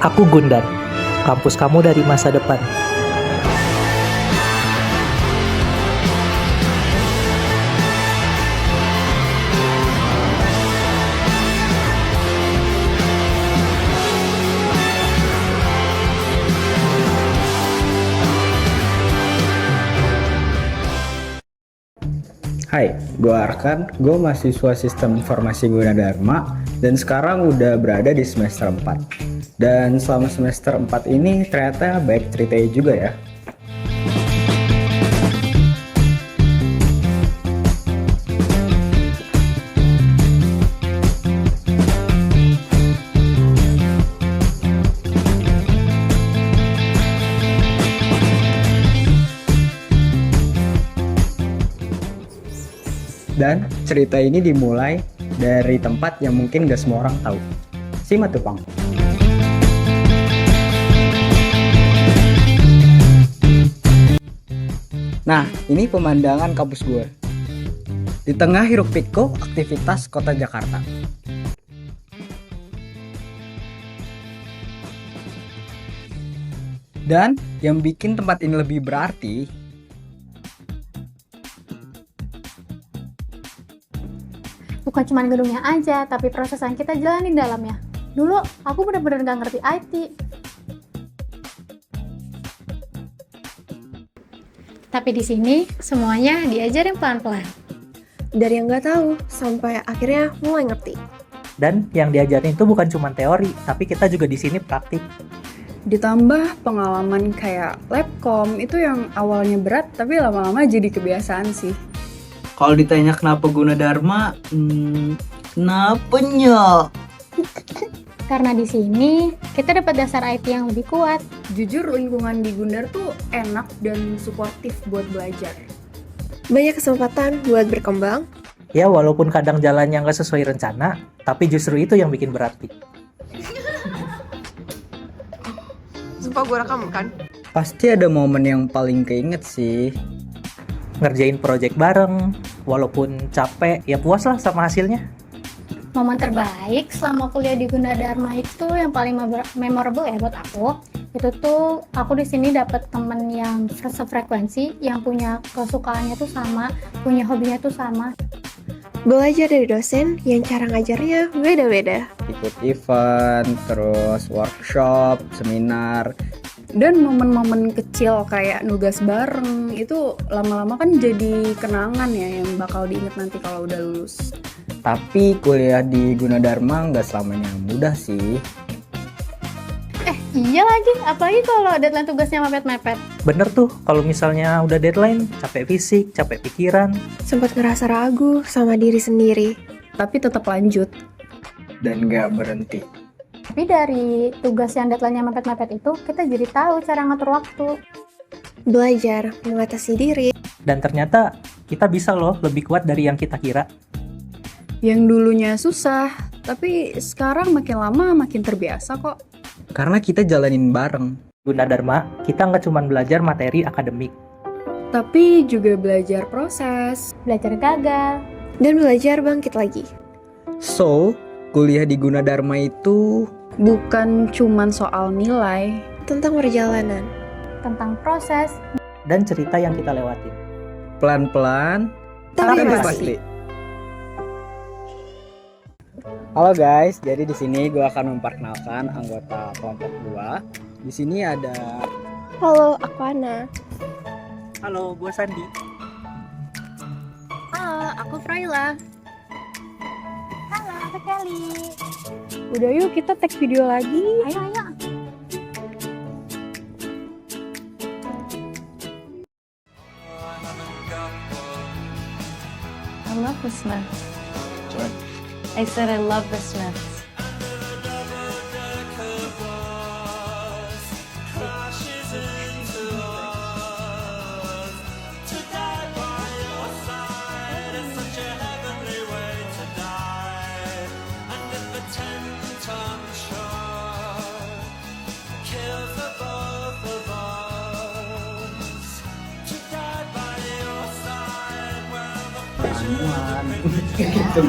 Aku Gundar, kampus kamu dari masa depan. Hai, gue Arkan, gue mahasiswa Sistem Informasi Gunadarma dan sekarang udah berada di semester 4. Dan selama semester 4 ini ternyata baik ceritanya juga ya. Dan cerita ini dimulai dari tempat yang mungkin gak semua orang tahu. Simatupang. Nah, ini pemandangan kampus gue. Di tengah hiruk pikuk aktivitas kota Jakarta. Dan yang bikin tempat ini lebih berarti, bukan cuma gedungnya aja, tapi proses yang kita jalani di dalamnya. Dulu aku benar-benar gak ngerti IT. Tapi di sini semuanya diajarin pelan-pelan. Dari yang nggak tahu sampai akhirnya mulai ngerti. Dan yang diajarin itu bukan cuma teori, tapi kita juga di sini praktik. Ditambah pengalaman kayak labcom itu yang awalnya berat tapi lama-lama jadi kebiasaan sih. kalau ditanya kenapa Gunadarma, kenapanya? Karena di sini kita dapat dasar IT yang lebih kuat. Jujur lingkungan di Gundar tuh enak dan suportif buat belajar. Banyak kesempatan buat berkembang. Ya walaupun kadang jalannya nggak sesuai rencana, tapi justru itu yang bikin berarti. Sumpah gue rekam kan? Pasti ada momen yang paling keinget sih. Ngerjain project bareng, walaupun capek, ya puas lah sama hasilnya. Momen terbaik selama kuliah di Gunadarma itu yang paling memorable ya buat aku. Itu tuh aku di sini dapat temen yang sefrekuensi, yang punya kesukaannya tuh sama, punya hobinya tuh sama. Belajar dari dosen yang cara ngajarnya beda-beda. Ikut event, terus workshop, seminar. Dan momen-momen kecil kayak nugas bareng itu lama-lama kan jadi kenangan ya yang bakal diingat nanti kalau udah lulus. Tapi kuliah di Gunadarma nggak selamanya mudah sih. Iya lagi, apalagi kalau deadline tugasnya mepet-mepet. Bener tuh, kalau misalnya udah deadline, capek fisik, capek pikiran. Sempat ngerasa ragu sama diri sendiri. Tapi tetap lanjut. Dan nggak berhenti. Tapi dari tugas yang deadline-nya mepet-mepet itu, kita jadi tahu cara ngatur waktu. Belajar mengatasi diri. Dan ternyata kita bisa loh lebih kuat dari yang kita kira. Yang dulunya susah, tapi sekarang makin lama makin terbiasa kok. Karena kita jalanin bareng. Gunadarma, kita nggak cuma belajar materi akademik. Tapi juga belajar proses. Belajar gagal. Dan belajar bangkit lagi. So, kuliah di Gunadarma itu Bukan cuman soal nilai. Tentang perjalanan. Tentang proses. Dan cerita yang kita lewatin. pelan-pelan Tapi tapi pasti. pasti. Halo guys, jadi di sini gue akan memperkenalkan anggota kelompok gua. Di sini ada Halo, aku Ana. Halo, gue Sandi. Halo, aku Fraila. Halo, aku Kelly. Udah yuk kita tag video lagi. Ayo. I love the Smiths. I said I love the Smiths. ramuan gitu.